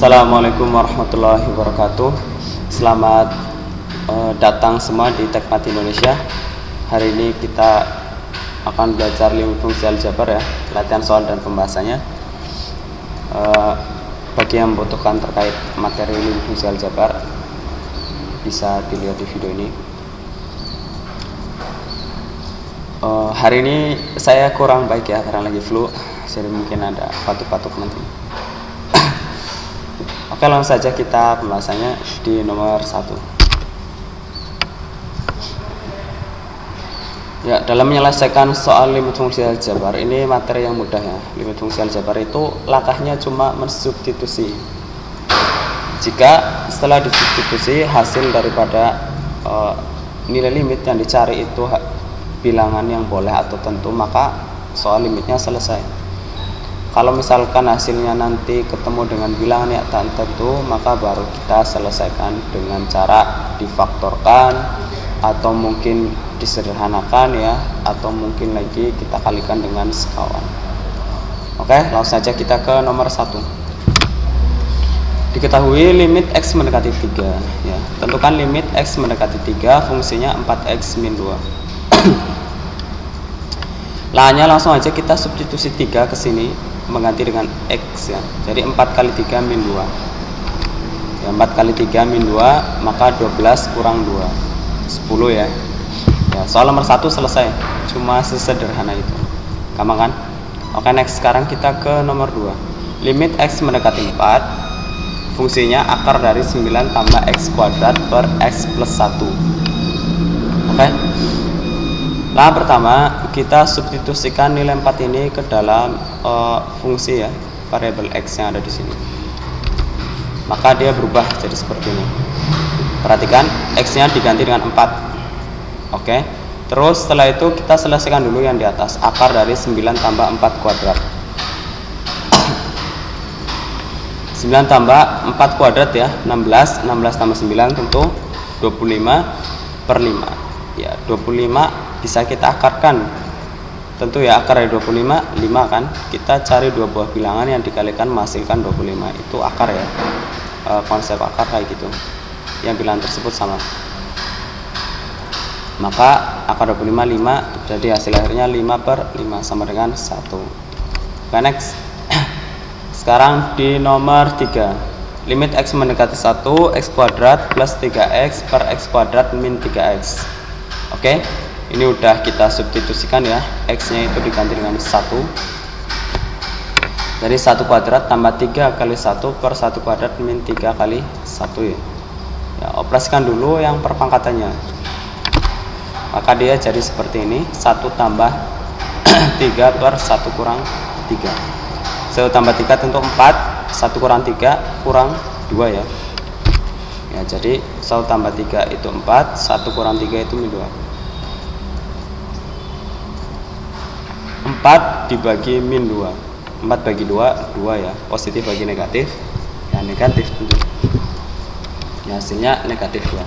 Assalamualaikum warahmatullahi wabarakatuh. Selamat datang semua di Tekmat Indonesia. Hari ini kita akan belajar limit fungsi aljabar ya, latihan soal dan pembahasannya. Bagi yang membutuhkan terkait materi limit fungsi aljabar, bisa dilihat di video ini. Hari ini saya kurang baik ya, karena lagi flu, jadi mungkin ada batuk-batuk nanti. Oke, langsung saja kita pembahasannya di nomor 1. Ya, dalam menyelesaikan soal limit fungsi aljabar, ini materi yang mudah ya. Limit fungsi aljabar itu langkahnya cuma mensubstitusi. Jika setelah disubstitusi hasil daripada nilai limit yang dicari itu bilangan yang boleh atau tentu, maka soal limitnya selesai. Kalau misalkan hasilnya nanti ketemu dengan bilangan yang tak tentu, maka baru kita selesaikan dengan cara difaktorkan atau mungkin disederhanakan ya, atau mungkin lagi kita kalikan dengan sekawan. Oke, langsung saja kita ke nomor 1. Diketahui limit x mendekati 3 ya. Tentukan limit x mendekati 3, fungsinya 4x min 2. Lahannya langsung aja kita substitusi 3 ke sini, mengganti dengan x ya. Jadi 4 kali 3 min 2 ya, 4 kali 3 min 2, maka 12 kurang 2 10 ya. Soal nomor 1 selesai, cuma sesederhana itu, gampang kan? Oke, next, sekarang kita ke nomor 2. Limit x mendekati 4, fungsinya akar dari 9 tambah x kuadrat per x plus 1. Oke, nah, pertama kita substitusikan nilai 4 ini ke dalam fungsi ya, variabel x yang ada di sini. Maka dia berubah jadi seperti ini. Perhatikan, x-nya diganti dengan 4. Oke. Terus setelah itu kita selesaikan dulu yang di atas, akar dari 9 tambah 4 kuadrat. 9 tambah 4 kuadrat ya, 16 tambah 9 tentu 25 per 5. Ya, 25 bisa kita akarkan, tentu ya, akar dari 25 5 kan. Kita cari dua buah bilangan yang dikalikan menghasilkan 25, itu akar ya. Konsep akar kayak gitu, yang bilangan tersebut sama, maka akar 25 5, jadi hasil akhirnya 5 per 5 sama dengan 1. Oke, next. Sekarang di nomor 3, limit x mendekati 1, x kuadrat plus 3x per x kuadrat min 3x. Oke, ini udah kita substitusikan ya, x-nya itu diganti dengan 1. Jadi 1 kuadrat tambah 3 kali 1 per 1 kuadrat min 3 kali 1 ya. Operasikan dulu yang perpangkatannya. Maka dia jadi seperti ini, 1 tambah 3 per 1 kurang 3. 1 tambah 3 tentu 4, 1 kurang 3 kurang 2 ya. Jadi 1 tambah 3 itu 4, 1 kurang 3 itu min 2. 4 dibagi min 2, 4 bagi 2, 2 ya, positif bagi negatif ya, negatif tentu ya, hasilnya negatif ya.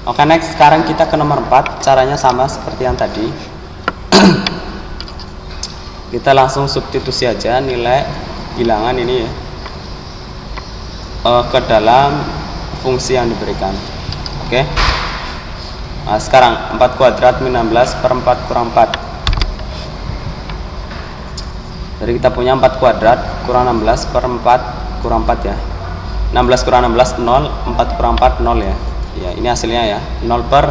Oke, next, sekarang kita ke nomor 4. Caranya sama seperti yang tadi. Kita langsung substitusi aja nilai bilangan ini ya, ke dalam fungsi yang diberikan. Oke, nah, sekarang 4 kuadrat min 16 per 4 kurang 4. Jadi kita punya 4 kuadrat kurang 16 per 4 kurang 4 ya. 16 kurang 16 0, 4 kurang 4 0 ya. Ya, ini hasilnya ya, 0 per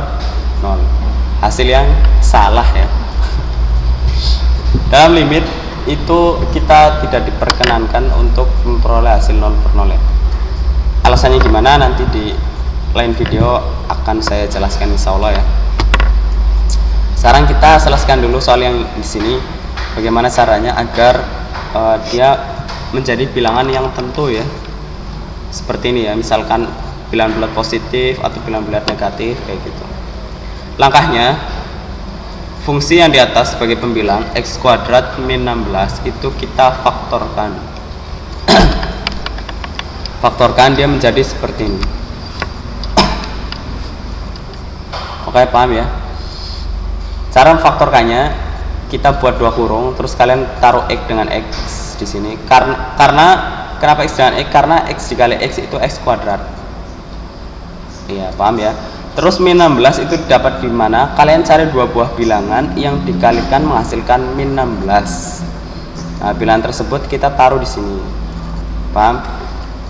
0. Hasil yang salah ya. Dalam limit itu kita tidak diperkenankan untuk memperoleh hasil 0 per 0 ya. Alasannya gimana nanti di lain video akan saya jelaskan insyaallah ya. Sekarang kita selesaikan dulu soal yang di sini. Bagaimana caranya agar dia menjadi bilangan yang tentu ya, seperti ini ya, misalkan bilangan bulat positif atau bilangan bulat negatif kayak gitu. Langkahnya, fungsi yang di atas sebagai pembilang x kuadrat min 16 itu kita faktorkan. Faktorkan dia menjadi seperti ini. Oke, paham ya? Cara memfaktorkannya, kita buat 2 kurung, terus kalian taruh x dengan x di sini, karena kenapa X dengan X? Karena X dikali X itu X kuadrat. Iya, paham ya? Terus min 16 itu dapat di mana? Kalian cari dua buah bilangan yang dikalikan menghasilkan min 16. Nah, bilangan tersebut kita taruh di sini. Paham?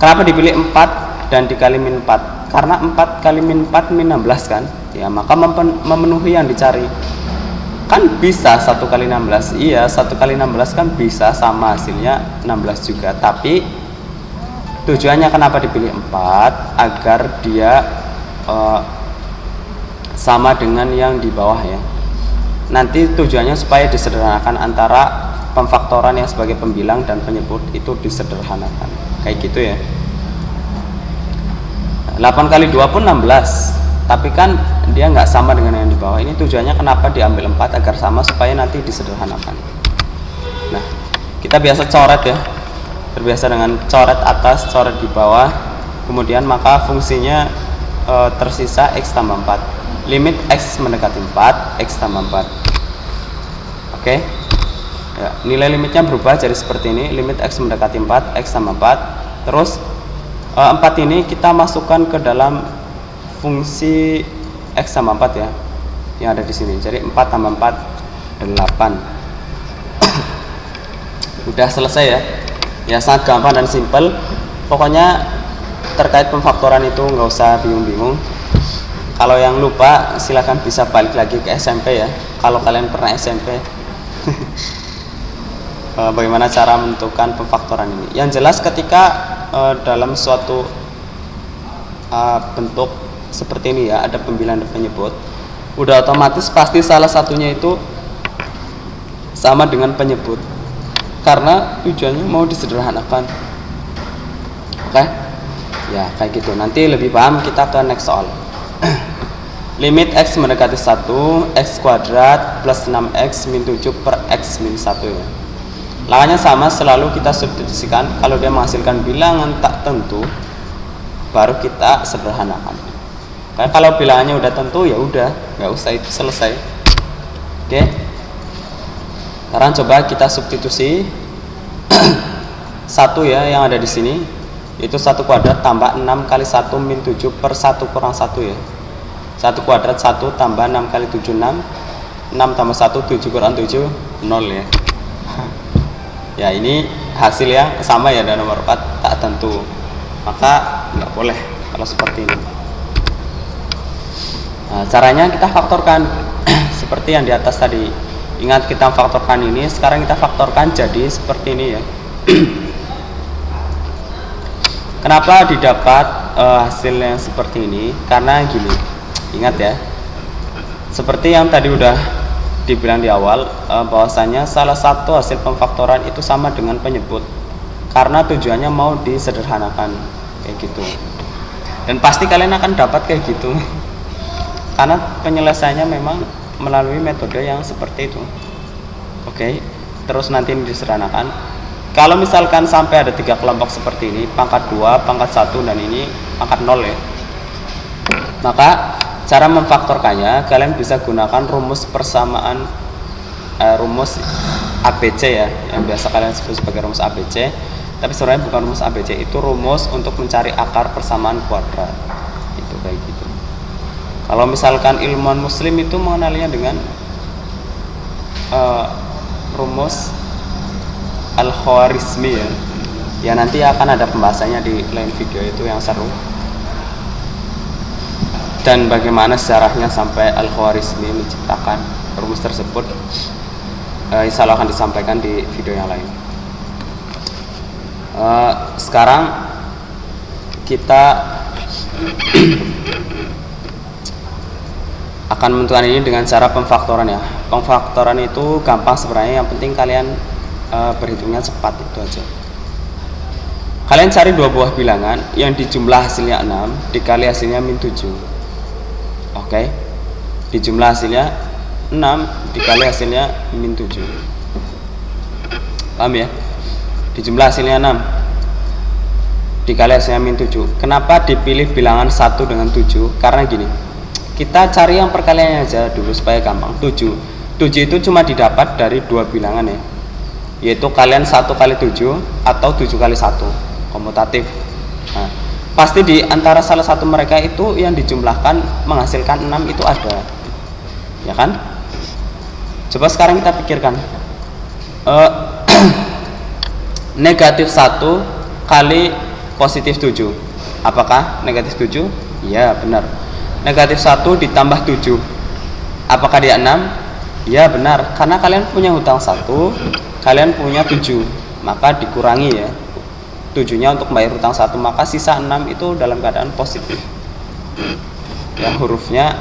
Kenapa dipilih 4 dan dikali min 4? Karena 4 kali min 4 min 16 kan? Ya, maka memenuhi yang dicari. Kan bisa 1 kali 16. Iya, 1 kali 16 kan bisa sama hasilnya 16 juga. Tapi tujuannya kenapa dipilih 4? Agar dia sama dengan yang di bawah ya. Nanti tujuannya supaya disederhanakan antara pemfaktoran yang sebagai pembilang dan penyebut itu disederhanakan. Kayak gitu ya. 8 kali 2 pun 16. Tapi kan dia nggak sama dengan yang di bawah. Ini tujuannya kenapa diambil 4 agar sama supaya nanti disederhanakan. Nah, kita biasa coret ya. Terbiasa dengan coret atas, coret di bawah. Kemudian maka fungsinya tersisa X tambah 4. Limit X mendekati 4, X tambah 4. Oke. Ya, nilai limitnya berubah jadi seperti ini. Limit X mendekati 4, X tambah 4. Terus 4 ini kita masukkan ke dalam fungsi X tambah 4 ya, yang ada di sini. Jadi 4 tambah 4 8. Udah selesai ya. Ya, sangat gampang dan simpel. Pokoknya terkait pemfaktoran itu nggak usah bingung-bingung. Kalau yang lupa silahkan bisa balik lagi ke SMP ya. Kalau kalian pernah SMP. Bagaimana cara menentukan pemfaktoran ini? Yang jelas ketika dalam suatu bentuk seperti ini ya, ada pembilang dan penyebut, udah otomatis pasti salah satunya itu sama dengan penyebut karena tujuannya mau disederhanakan. Oke? Ya, kayak gitu. Nanti lebih paham kita ke next soal. Limit X mendekati 1, X kuadrat plus 6X min 7 per X min 1 ya. Lawannya sama, selalu kita substitusikan. Kalau dia menghasilkan bilangan tak tentu, baru kita sederhanakan. Karena kalau bilangannya udah tentu ya udah, nggak usah itu selesai. Oke. Sekarang coba kita substitusi 1 ya yang ada di sini. Itu 1 kuadrat tambah 6 kali 1 min 7 per 1 kurang 1 ya. 1 kuadrat 1 tambah 6 kali 7 6. 6 tambah 1 7 kurang 7 0 ya. Ya, ini hasil yang sama ya, dan nomor 4 tak tentu. Maka nggak boleh kalau seperti ini. Nah, caranya kita faktorkan seperti yang di atas tadi. Ingat, kita faktorkan ini, sekarang kita faktorkan jadi seperti ini ya. Kenapa didapat hasil yang seperti ini? Karena gini, ingat ya, seperti yang tadi udah dibilang di awal, bahwasanya salah satu hasil pemfaktoran itu sama dengan penyebut karena tujuannya mau disederhanakan kayak gitu. Dan pasti kalian akan dapat kayak gitu. Karena penyelesaiannya memang melalui metode yang seperti itu. Oke, terus nanti ini disederhanakan. Kalau misalkan sampai ada 3 kelompok seperti ini, pangkat 2, pangkat 1, dan ini pangkat 0 ya. Maka cara memfaktorkannya, kalian bisa gunakan rumus persamaan, rumus ABC ya, yang biasa kalian sebut sebagai rumus ABC. Tapi sebenarnya bukan rumus ABC, itu rumus untuk mencari akar persamaan kuadrat. Itu kayak gitu. Kalau misalkan ilmuwan muslim itu mengenalinya dengan rumus Al-Khwarizmi ya. Ya, nanti akan ada pembahasannya di lain video itu yang seru. Dan bagaimana sejarahnya sampai Al-Khwarizmi menciptakan rumus tersebut, insya Allah akan disampaikan di video yang lain. Sekarang kita akan menentukan ini dengan cara pemfaktoran ya. Pemfaktoran itu gampang sebenarnya, yang penting kalian berhitungnya cepat, itu aja. Kalian cari 2 buah bilangan yang dijumlah hasilnya 6 dikali hasilnya min 7. Oke. Dijumlah hasilnya 6 dikali hasilnya min 7. Paham ya? Dijumlah hasilnya 6 dikali hasilnya min 7. Kenapa dipilih bilangan 1 dengan 7? Karena gini, kita cari yang perkaliannya aja dulu supaya gampang. 7 itu cuma didapat dari 2 bilangan ya, yaitu kalian 1 kali 7 atau 7 kali 1. komutatif. Nah, pasti di antara salah satu mereka itu yang dijumlahkan menghasilkan 6 itu ada, ya kan? Coba sekarang kita pikirkan, negatif 1 kali positif 7, apakah negatif 7? Ya benar. Negatif 1 ditambah 7, apakah dia 6? Ya benar, karena kalian punya hutang 1, kalian punya 7, maka dikurangi ya 7-nya untuk bayar hutang 1, maka sisa 6 itu dalam keadaan positif ya, hurufnya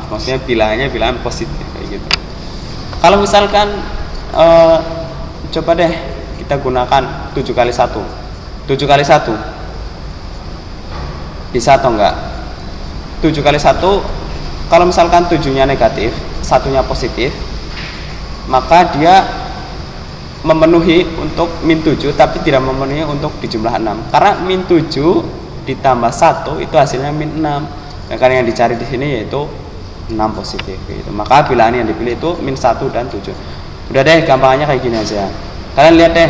maksudnya bilangannya bilangan positif kayak gitu. Kalau misalkan coba deh kita gunakan 7 kali 1, 7 kali 1 bisa atau enggak? 7 kali 1 kalau misalkan 7-nya negatif, 1-nya positif, maka dia memenuhi untuk min 7 tapi tidak memenuhi untuk dijumlah 6, karena min 7 ditambah 1 itu hasilnya min 6. Nah, karena yang dicari di sini yaitu 6 positif gitu. Maka bilangan yang dipilih itu min 1 dan 7. Udah deh, gampangnya kayak gini aja. Kalian lihat deh,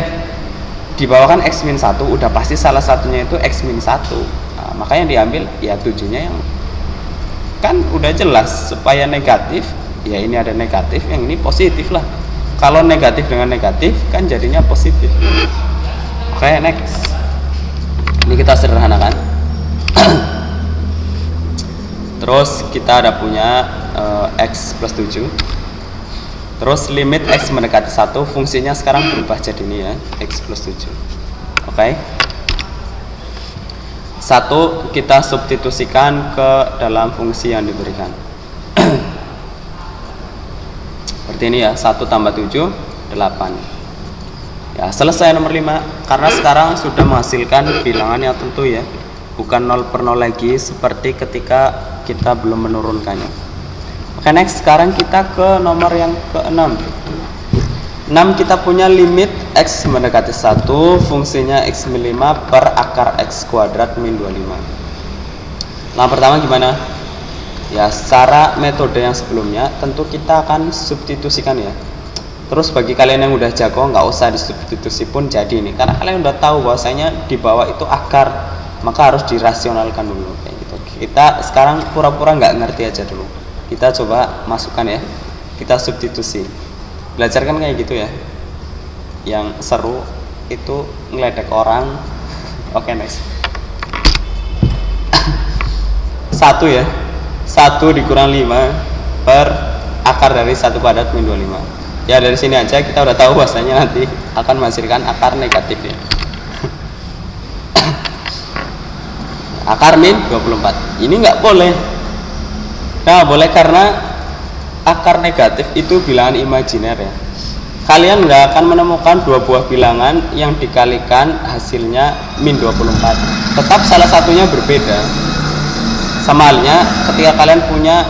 di bawah kan x min 1, udah pasti salah satunya itu x min 1. Nah, maka yang diambil ya 7-nya yang kan udah jelas supaya negatif, ya ini ada negatif, yang ini positif lah. Kalau negatif dengan negatif kan jadinya positif. Oke, next. Ini kita sederhanakan. Terus kita ada punya x plus 7. Terus limit x mendekati 1, fungsinya sekarang berubah jadi ini ya, x plus 7. Oke. 1 kita substitusikan ke dalam fungsi yang diberikan. Seperti ini ya, 1 tambah 7, 8. Ya, selesai nomor 5. Karena sekarang sudah menghasilkan bilangan yang tentu ya, bukan 0 per 0 lagi seperti ketika kita belum menurunkannya. Oke, next. Sekarang kita ke nomor yang ke-6. 6 kita punya limit x mendekati 1, fungsinya x min 5 per akar x kuadrat min 25. Nah, pertama gimana? Ya, secara metode yang sebelumnya tentu kita akan substitusikan ya. Terus bagi kalian yang udah jago nggak usah disubstitusi pun jadi ini, karena kalian udah tahu bahwasanya di bawah itu akar, maka harus dirasionalkan dulu kayak gitu. Kita sekarang pura-pura nggak ngerti aja dulu. Kita coba masukkan ya. Kita substitusi. Belajar kan kayak gitu ya. Yang seru itu ngeledek orang. Oke, next. 1 ya. 1 dikurang 5 per akar dari 1 kuadrat min 25. Ya, dari sini aja kita udah tahu bahwasanya nanti akan menghasilkan akar negatif ya. Akar min 24. Ini nggak boleh. Nah, boleh karena akar negatif itu bilangan imajiner ya. Kalian nggak akan menemukan dua buah bilangan yang dikalikan hasilnya min 24. Tetap salah satunya berbeda. Sama halnya ketika kalian punya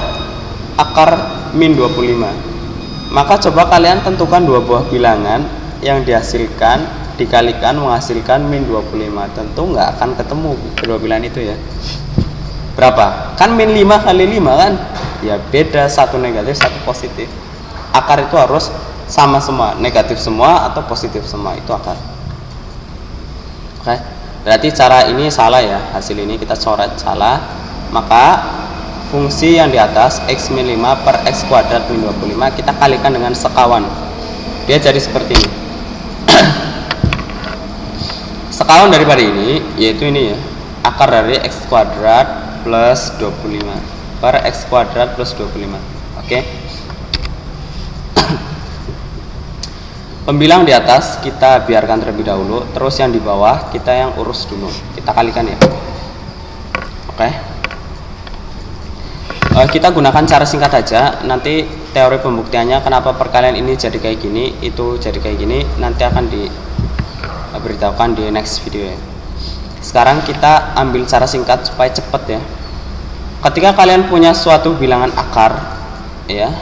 akar min 25, maka coba kalian tentukan dua buah bilangan yang dihasilkan dikalikan menghasilkan min 25. Tentu nggak akan ketemu kedua bilangan itu ya. Berapa? Kan min 5 kali 5 kan? Ya beda, satu negatif satu positif. Akar itu harus sama semua, negatif semua atau positif semua, itu akar. Oke, berarti cara ini salah ya, hasil ini kita coret salah. Maka fungsi yang di atas x min 5 per x kuadrat min 25 kita kalikan dengan sekawan, dia jadi seperti ini. Sekawan daripada ini yaitu ini ya, akar dari x kuadrat plus 25 per x kuadrat plus 25. Oke. Pembilang di atas kita biarkan terlebih dahulu, terus yang di bawah kita yang urus dulu, kita kalikan ya. Oke. Kita gunakan cara singkat aja, nanti teori pembuktiannya kenapa perkalian ini jadi kayak gini, itu jadi kayak gini, nanti akan diberitahukan di next video ya. Sekarang kita ambil cara singkat supaya cepet ya. Ketika kalian punya suatu bilangan akar ya,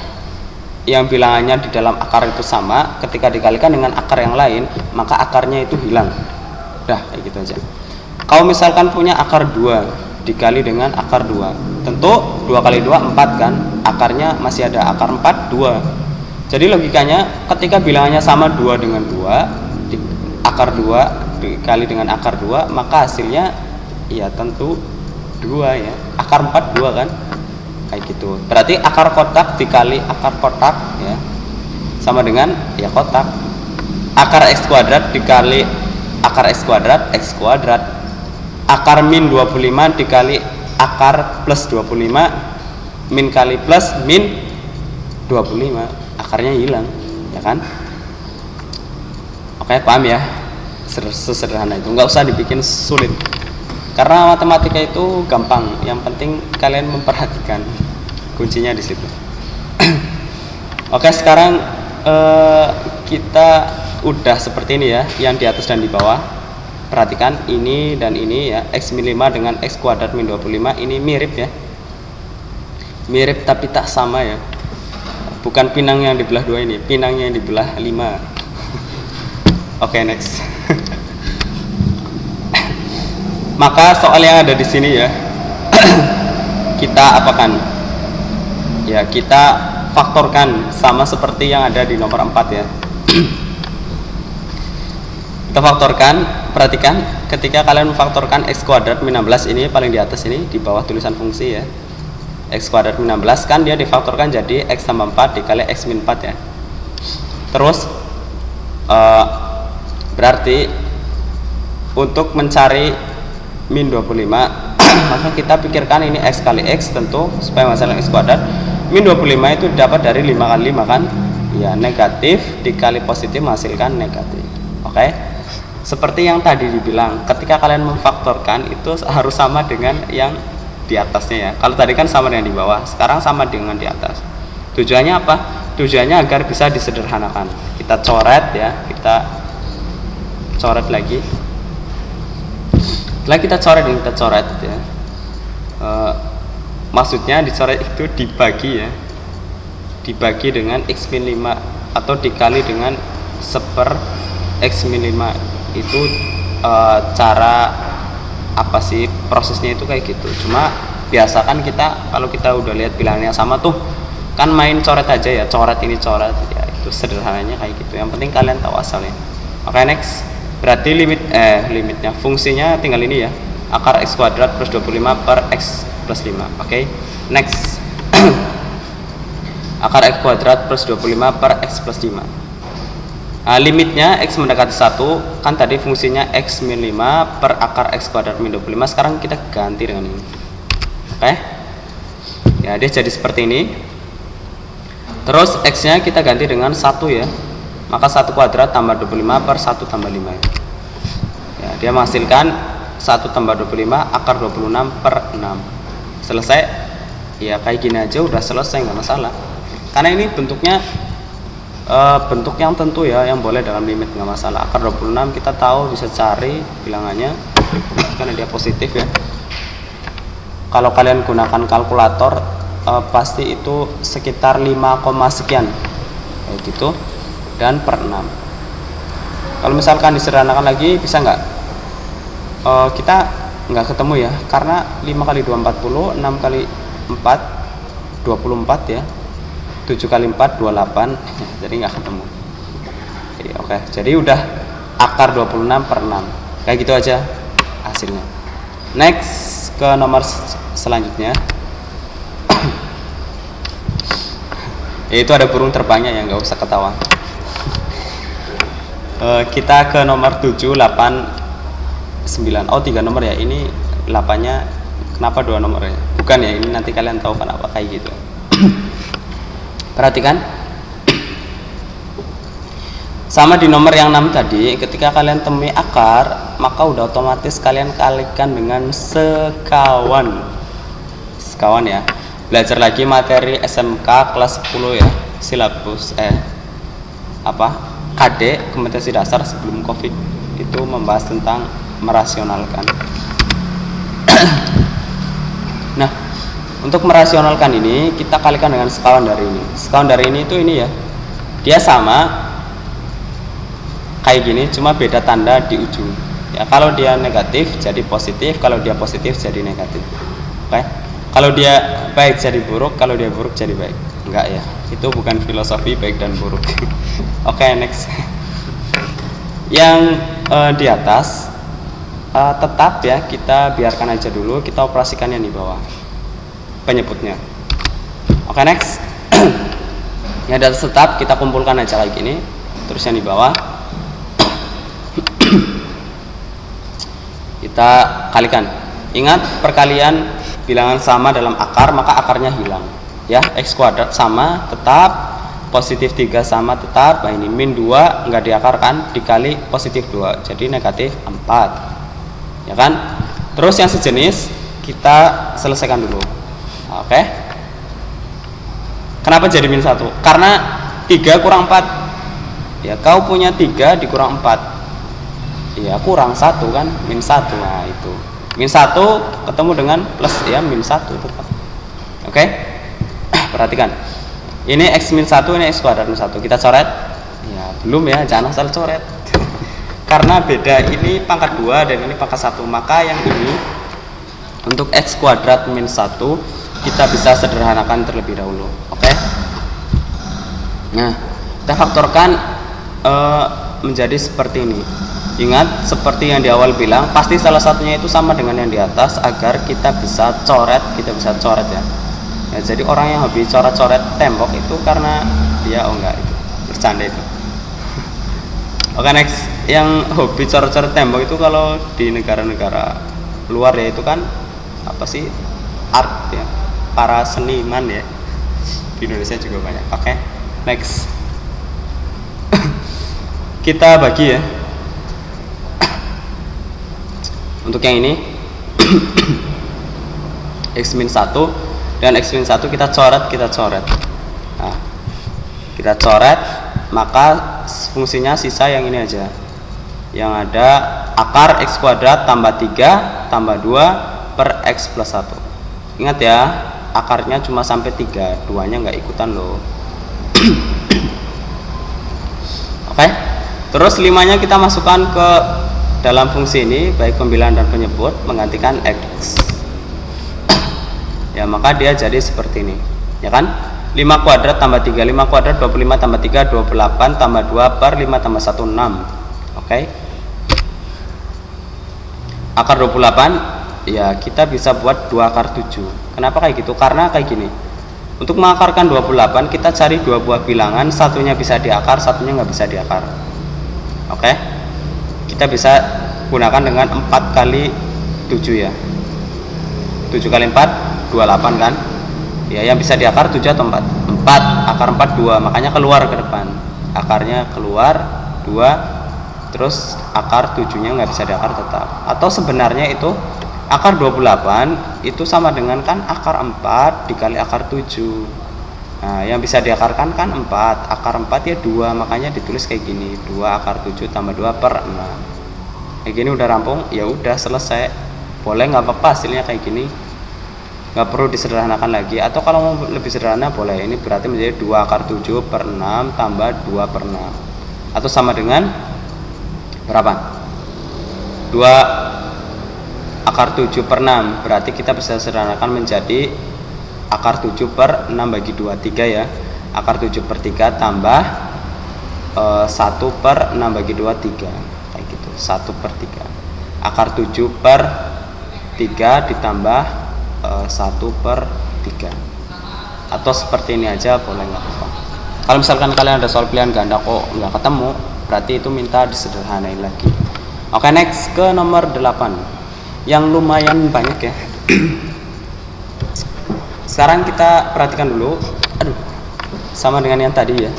yang bilangannya di dalam akar itu sama, ketika dikalikan dengan akar yang lain, maka akarnya itu hilang. Udah kayak gitu aja. Kalau misalkan punya akar 2 dikali dengan akar 2, tentu 2 kali 2 4 kan, akarnya masih ada, akar 4 2. Jadi logikanya ketika bilangannya sama 2 dengan 2, akar 2 dikali dengan akar 2, maka hasilnya ya tentu 2 ya. Akar 4 2 kan, kayak gitu. Berarti akar kotak dikali akar kotak ya sama dengan ya kotak. Akar x kuadrat dikali akar x kuadrat, x kuadrat. Akar min 25 dikali akar plus 25, min kali plus min 25, akarnya hilang ya kan. Oke, paham ya? Sesederhana itu, nggak usah dibikin sulit karena matematika itu gampang, yang penting kalian memperhatikan, kuncinya di situ. Oke, sekarang kita udah seperti ini ya, yang di atas dan di bawah. Perhatikan ini dan ini ya, x min 5 dengan x kuadrat min 25 ini mirip ya, mirip tapi tak sama ya. Bukan pinang yang dibelah 2 ini, pinangnya yang dibelah 5. Oke, next. Maka soal yang ada di sini ya, kita apakan? Ya, kita faktorkan sama seperti yang ada di nomor 4 ya. Kita faktorkan, perhatikan ketika kalian memfaktorkan x kuadrat min 16 ini paling di atas ini, di bawah tulisan fungsi ya, x kuadrat min 16 kan dia difaktorkan jadi x tambah 4 dikali x min 4 ya. Terus berarti untuk mencari min 25 maka kita pikirkan ini x kali x, tentu supaya masalah x kuadrat min 25 itu dapat dari 5 kali 5 kan ya, negatif dikali positif menghasilkan negatif. Oke, seperti yang tadi dibilang, ketika kalian memfaktorkan itu harus sama dengan yang di atasnya ya. Kalau tadi kan sama dengan di bawah, sekarang sama dengan di atas. Tujuannya apa? Tujuannya agar bisa disederhanakan. Kita coret ya, kita coret lagi. Setelah kita coret ya, maksudnya dicoret itu dibagi ya, dibagi dengan x min 5 atau dikali dengan 1/x min 5. Itu cara apa sih prosesnya itu kayak gitu. Cuma biasa kan kita kalau kita udah lihat bilangannya sama tuh kan main coret aja ya, coret ini coret ya, itu sederhananya kayak gitu. Yang penting kalian tahu asalnya. Oke, next. Berarti limitnya fungsinya tinggal ini ya, akar x kuadrat plus 25 per x plus 5. Oke, next. Akar x kuadrat plus 25 per x plus 5. Nah, limitnya x mendekati 1 kan tadi fungsinya x min 5 per akar x kuadrat min 25. Sekarang kita ganti dengan ini. Oke, ya dia jadi seperti ini. Terus x nya kita ganti dengan 1 ya, maka 1 kuadrat tambah 25 per 1 tambah 5 ya, dia menghasilkan 1 tambah 25 akar 26 per 6. Selesai ya, kayak gini aja udah selesai, nggak masalah karena ini bentuknya bentuk yang tentu ya, yang boleh dalam limit, nggak masalah. Akar 26 kita tahu, bisa cari bilangannya karena dia positif ya. Kalau kalian gunakan kalkulator pasti itu sekitar 5, sekian kayak gitu, dan per 6. Kalau misalkan disederhanakan lagi bisa nggak? Kita nggak ketemu ya, karena 5 kali 2 40, 6 kali 4 24 ya, 7 kali 4 28 ya, jadi nggak ketemu. Oke, jadi udah akar 26 per 6 kayak gitu aja hasilnya. Next ke nomor selanjutnya. Itu ada burung terbangnya ya, nggak usah ketawa. Kita ke nomor 7, 8, 9. Oh, 3 nomor ya, ini 8 nya kenapa 2 nomor ya? Bukan ya, ini nanti kalian tahu kenapa kayak gitu. Perhatikan, sama di nomor yang 6 tadi, ketika kalian temui akar, maka udah otomatis kalian kalikan dengan sekawan. Sekawan ya. Belajar lagi materi SMK kelas 10 ya, silabus KD, kompetensi dasar sebelum Covid, itu membahas tentang merasionalkan. Nah, untuk merasionalkan ini kita kalikan dengan sekawan dari ini. Sekawan dari ini itu ini ya, dia sama kayak gini, cuma beda tanda di ujung ya. Kalau dia negatif jadi positif, kalau dia positif jadi negatif. Oke, kalau dia baik jadi buruk, kalau dia buruk jadi baik. Enggak ya, itu bukan filosofi baik dan buruk. Oke, next. Yang di atas tetap ya, kita biarkan aja dulu, kita operasikan yang di bawah penyebutnya. Oke, next. Yang di atas tetap kita kumpulkan aja kayak gini, terus yang di bawah kita kalikan. Ingat, perkalian bilangan sama dalam akar, maka akarnya hilang ya. X kuadrat sama tetap, positif 3 sama tetap. Nah ini min 2 nggak diakarkan, dikali positif 2 jadi negatif 4 ya kan. Terus yang sejenis kita selesaikan dulu. Oke, kenapa jadi min 1? Karena 3 kurang 4 ya, kau punya 3 dikurang 4 ya, kurang 1 kan, min 1. Nah itu min 1 ketemu dengan plus ya, min 1 tetap. Oke, perhatikan ini x min 1, ini x kuadrat min 1. Kita coret ya, belum ya, jangan asal coret karena beda, ini pangkat 2 dan ini pangkat 1. Maka yang ini untuk x kuadrat min 1 kita bisa sederhanakan terlebih dahulu. Oke, nah kita faktorkan menjadi seperti ini. Ingat, seperti yang di awal bilang, pasti salah satunya itu sama dengan yang di atas agar kita bisa coret, ya. Ya, jadi orang yang hobi coret-coret tembok itu karena dia enggak, itu bercanda itu. Oke, next. Yang hobi coret-coret tembok itu kalau di negara-negara luar ya, itu kan apa sih, art ya, para seniman ya. Di Indonesia juga banyak. Oke, next. Kita bagi ya. Untuk yang ini x min 1 dan x min 1 kita coret. Nah, kita coret, maka fungsinya sisa yang ini aja, yang ada akar x kuadrat tambah 3 tambah 2 per x plus 1. Ingat ya, akarnya cuma sampai 3, 2-nya nggak ikutan loh. Oke, terus 5-nya kita masukkan ke dalam fungsi ini, baik pembilangan dan penyebut, menggantikan x ya, maka dia jadi seperti ini ya kan. 5 kuadrat tambah 3, 5 kuadrat 25 tambah 3 28 tambah 2 per 5 tambah 1 6. Oke, akar 28 ya, kita bisa buat 2 akar 7. Kenapa kayak gitu? Karena kayak gini, untuk mengakarkan 28 kita cari 2 buah bilangan, satunya bisa diakar, satunya nggak bisa diakar. Oke, kita bisa gunakan dengan 4 kali 7 ya, 7 kali 4 28 kan ya, yang bisa diakar 7 atau 4? 4, akar 4 2, makanya keluar ke depan, akarnya keluar 2, terus akar 7 nya nggak bisa diakar tetap. Atau sebenarnya itu akar 28 itu sama dengan kan akar 4 dikali akar 7. Nah, yang bisa diakarkan kan 4, akar 4 ya 2, makanya ditulis kayak gini, 2 akar 7 tambah 2 per 6. Kayak gini udah rampung, ya udah selesai. Boleh nggak apa-apa hasilnya kayak gini, nggak perlu disederhanakan lagi. Atau kalau mau lebih sederhana boleh, ini berarti menjadi 2 akar 7 per 6 tambah 2 per 6, atau sama dengan berapa? 2 akar 7 per 6, berarti kita bisa sederhanakan menjadi akar 7 per 6 bagi 2, 3 ya. Akar 7 per 3 tambah 1 per 6 bagi 2, 3, kayak gitu, 1 per 3. Akar 7 per 3 ditambah 1 per 3, atau seperti ini aja boleh, nggak apa-apa. Kalau misalkan kalian ada soal pilihan ganda kok nggak ketemu, berarti itu minta disederhanain lagi. Oke, next ke nomor 8 yang lumayan banyak ya. Sekarang kita perhatikan dulu, sama dengan yang tadi ya.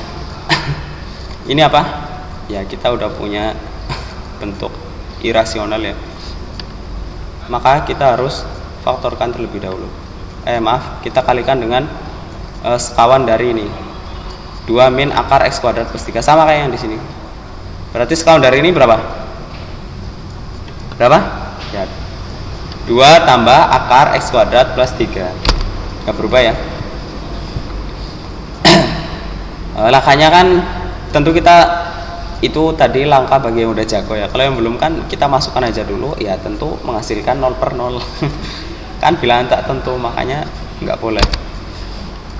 Ini apa ya, kita udah punya bentuk irasional ya, maka kita harus faktorkan terlebih dahulu. Kita kalikan dengan sekawan dari ini, 2 min akar x kuadrat plus 3, sama kayak yang di sini. Berarti sekawan dari ini berapa? Ya, 2 tambah akar x kuadrat plus 3, nggak berubah ya. Langkahnya kan tentu kita itu tadi langkah bagi yang udah jago ya. Kalau yang belum kan kita masukkan aja dulu ya, tentu menghasilkan 0 per 0. Kan bilangan tak tentu, makanya nggak boleh.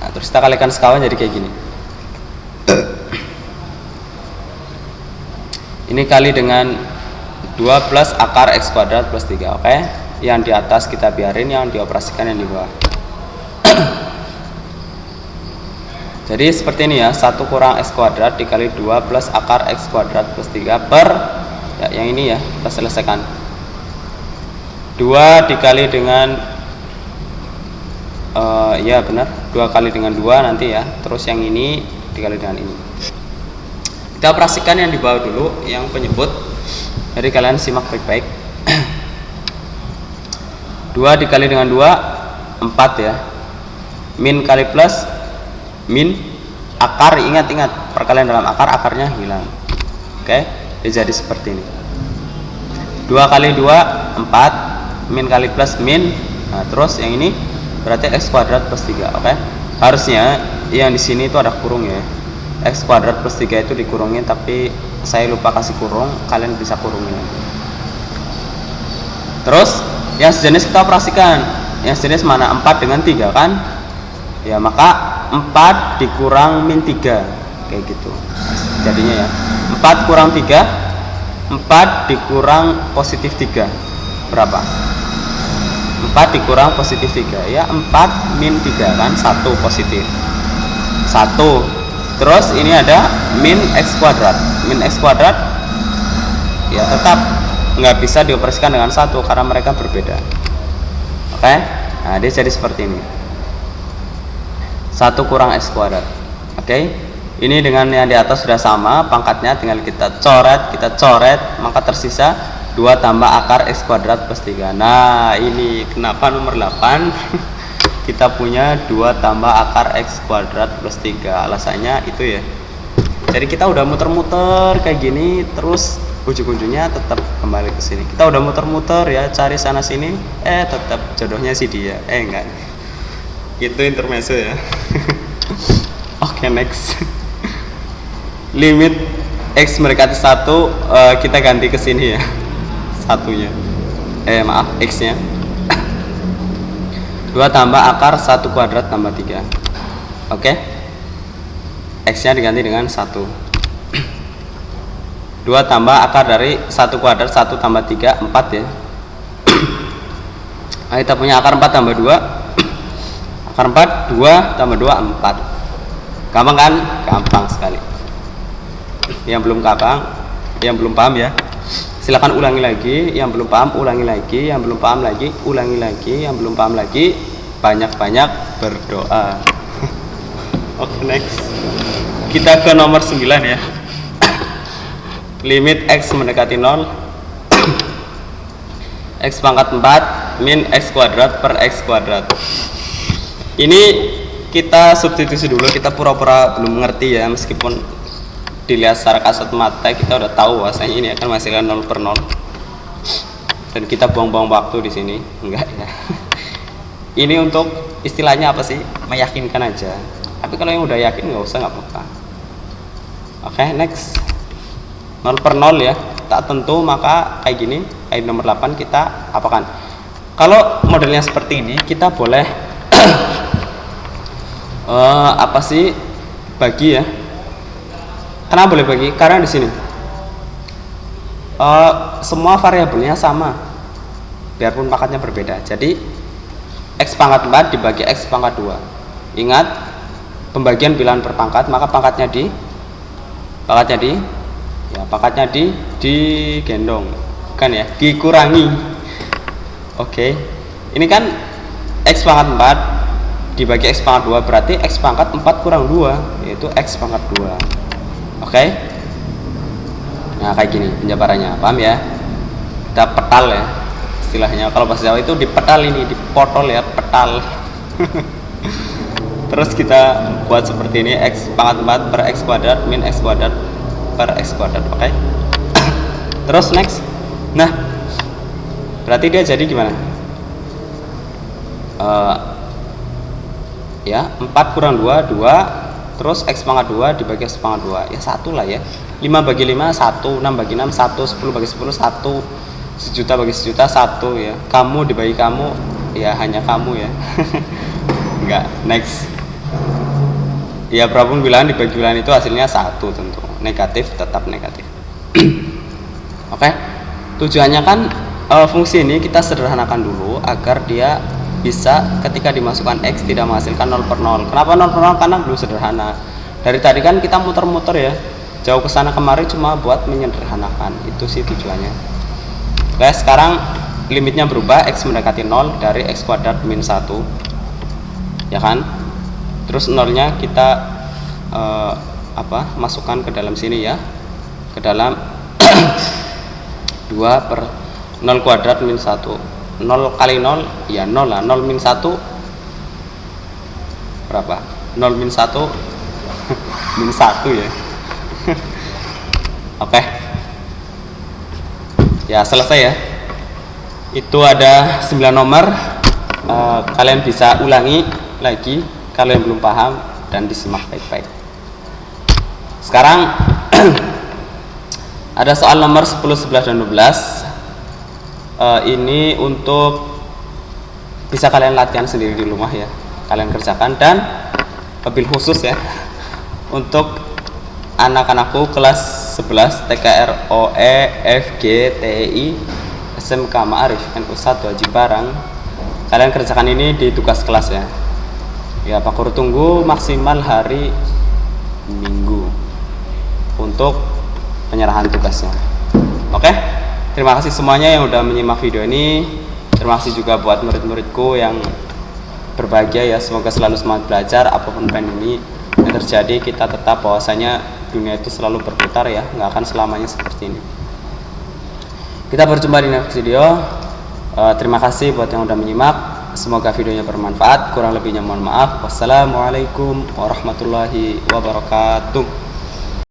Nah, terus kita kalikan sekawan jadi kayak gini. Ini kali dengan 2 plus akar X kuadrat plus 3. Oke, yang di atas kita biarin, yang dioperasikan yang di bawah. Jadi seperti ini ya, 1 kurang X kuadrat dikali 2 plus akar X kuadrat plus 3 per ya, yang ini ya, kita selesaikan 2 dikali dengan ya benar, 2 kali dengan 2 nanti ya, terus yang ini dikali dengan ini. Kita operasikan yang di bawah dulu, yang penyebut. Jadi kalian simak baik-baik. 2 dikali dengan 2 4 ya, min kali plus min, akar, ingat-ingat perkalian dalam akar, akarnya hilang. Oke, jadi seperti ini. 2 kali 2 4, min kali plus min. Nah, terus yang ini berarti X kuadrat plus 3. Oke, harusnya yang di sini itu ada kurung ya, X kuadrat plus 3 itu dikurungin, tapi saya lupa kasih kurung, kalian bisa kurungin. Terus yang sejenis kita operasikan, yang sejenis mana? 4 dengan 3 kan ya, maka 4 dikurang min 3 kayak gitu jadinya ya. 4 kurang 3, 4 dikurang positif 3 berapa? 4 dikurang positif 3 ya, 4 min 3 kan, 1 positif 1. Terus ini ada min X kuadrat. Min X kuadrat ya tetap nggak bisa dioperasikan dengan 1 karena mereka berbeda. Oke, nah dia jadi seperti ini, 1 kurang X kuadrat. Oke, ini dengan yang di atas sudah sama pangkatnya, tinggal kita coret, maka tersisa 2 tambah akar X kuadrat plus 3. Nah ini kenapa nomor 8 kita punya 2 tambah akar X kuadrat plus 3, alasannya itu ya. Jadi kita udah muter-muter kayak gini, terus ujung-ujungnya tetap kembali ke sini. Kita udah muter-muter ya, cari sana sini, tetap jodohnya si dia. Enggak, itu intermezzo ya. Oke, next. Limit X mendekati 1, kita ganti ke sini ya, satunya maaf, X nya 2 tambah akar 1 kuadrat tambah 3. Oke, X nya diganti dengan 1. 2 tambah akar dari 1 kuadrat 1 tambah 3 4 ya. Nah, kita punya akar 4 tambah 2, akar 4 2 tambah 2 4. Gampang kan? Gampang sekali. Yang belum paham ya, silakan ulangi lagi. Yang belum paham ulangi lagi, yang belum paham lagi ulangi lagi, yang belum paham lagi banyak-banyak berdoa. Oke, next. Kita ke nomor 9 ya. Limit X mendekati 0, X pangkat 4 min X kuadrat per X kuadrat. Ini kita substitusi dulu, kita pura-pura belum mengerti ya, meskipun dilihat secara kasat mata kita udah tahu bahwasanya ini akan menghasilkan 0 per 0, dan kita buang-buang waktu di sini. Enggak ya. Ini untuk istilahnya apa sih, meyakinkan aja, tapi kalau yang udah yakin nggak usah, nggak apa-apa. Oke, next. 0 per 0 ya, tak tentu, maka kayak gini, kayak nomor 8 kita apakan. Kalau modelnya seperti ini kita boleh apa sih, bagi ya. Kenapa boleh bagi? Karena di sini semua variabelnya sama, biarpun pangkatnya berbeda. Jadi X pangkat 4 dibagi X pangkat 2. Ingat, pembagian bilangan per pangkat, maka pangkatnya digendong, kan ya, dikurangi. Oke, ini kan X pangkat 4 dibagi X pangkat 2, berarti X pangkat 4 kurang 2, yaitu X pangkat 2. Oke, nah kayak gini penjabarannya, paham ya? Kita petal ya istilahnya, kalau bahasa Jawa itu dipetal, ini dipotol ya, petal. Terus kita buat seperti ini, X pangkat 4 per X kuadrat min X kuadrat per X kuadrat. Oke. Terus next. Nah, berarti dia jadi gimana? Ya, 4 kurang 2 2, terus X pangkat 2 dibagi X pangkat 2, ya 1 lah ya. 5 bagi 5 1, 6 bagi 6 1, 10 bagi 10 1, 1 juta bagi 1 juta 1 ya. Kamu dibagi kamu, ya hanya kamu ya. Enggak, next. Ya, berapapun bilangan dibagi bilangan itu hasilnya 1 tentu. Negatif tetap negatif. Oke. Tujuannya kan fungsi ini kita sederhanakan dulu agar dia bisa ketika dimasukkan X tidak menghasilkan 0 per 0. Kenapa 0 per 0? Karena belum sederhana. Dari tadi kan kita muter-muter ya, jauh ke sana kemari cuma buat menyederhanakan. Itu sih tujuannya. Oke, sekarang limitnya berubah, X mendekati 0 dari X kuadrat min 1, ya kan? Terus 0-nya kita masukkan ke dalam sini ya, ke dalam 2 per 0 kuadrat min 1. 0 kali 0 ya 0 lah. 0 min 1 berapa? 0 min 1 min 1 ya. Oke. Ya selesai ya. Itu ada 9 nomor. Kalian bisa ulangi lagi kalau yang belum paham dan disimak baik-baik. Sekarang ada soal nomor 10, 11, dan 12. Ini untuk bisa kalian latihan sendiri di rumah ya, kalian kerjakan. Dan lebih khusus ya untuk anak-anakku kelas 11 TKROE FG TI SMK Ma'arif NU1 Haji Barang, kalian kerjakan ini di tugas kelas ya. Ya, Pak Guru tunggu maksimal hari Minggu untuk penyerahan tugasnya. Oke, terima kasih semuanya yang udah menyimak video ini. Terima kasih juga buat murid-muridku yang berbahagia ya. Semoga selalu semangat belajar apapun pandemi yang terjadi. Kita tetap bahwasanya dunia itu selalu berputar ya, nggak akan selamanya seperti ini. Kita berjumpa di next video. Terima kasih buat yang udah menyimak. Semoga videonya bermanfaat. Kurang lebihnya mohon maaf. Wassalamualaikum warahmatullahi wabarakatuh.